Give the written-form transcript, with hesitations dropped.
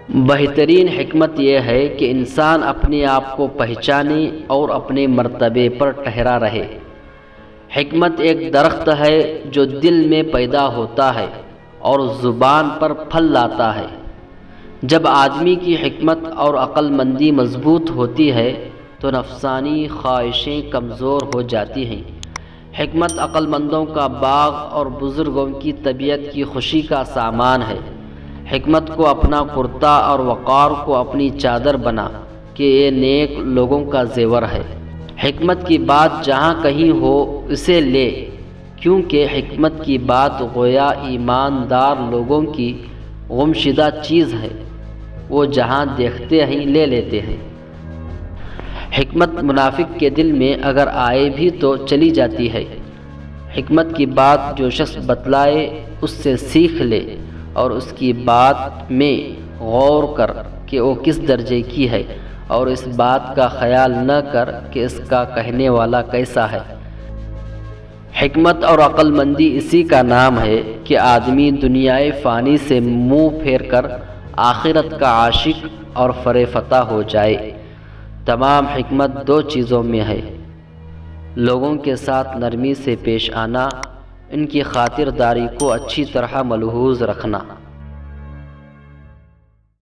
بہترین حکمت یہ ہے کہ انسان اپنے آپ کو پہچانے اور اپنے مرتبے پر ٹھہرا رہے۔ حکمت ایک درخت ہے جو دل میں پیدا ہوتا ہے اور زبان پر پھل لاتا ہے۔ جب آدمی کی حکمت اور عقل مندی مضبوط ہوتی ہے تو نفسانی خواہشیں کمزور ہو جاتی ہیں۔ حکمت عقل مندوں کا باغ اور بزرگوں کی طبیعت کی خوشی کا سامان ہے۔ حکمت کو اپنا کرتا اور وقار کو اپنی چادر بنا کہ یہ نیک لوگوں کا زیور ہے۔ حکمت کی بات جہاں کہیں ہو اسے لے، کیونکہ حکمت کی بات گویا ایماندار لوگوں کی گمشدہ چیز ہے، وہ جہاں دیکھتے ہیں لے لیتے ہیں۔ حکمت منافق کے دل میں اگر آئے بھی تو چلی جاتی ہے۔ حکمت کی بات جو شخص بتلائے اس سے سیکھ لے اور اس کی بات میں غور کر کہ وہ کس درجے کی ہے، اور اس بات کا خیال نہ کر کہ اس کا کہنے والا کیسا ہے۔ حکمت اور عقل مندی اسی کا نام ہے کہ آدمی دنیائے فانی سے منہ پھیر کر آخرت کا عاشق اور فریفتہ ہو جائے۔ تمام حکمت دو چیزوں میں ہے: لوگوں کے ساتھ نرمی سے پیش آنا، ان کی خاطرداری کو اچھی طرح ملحوظ رکھنا۔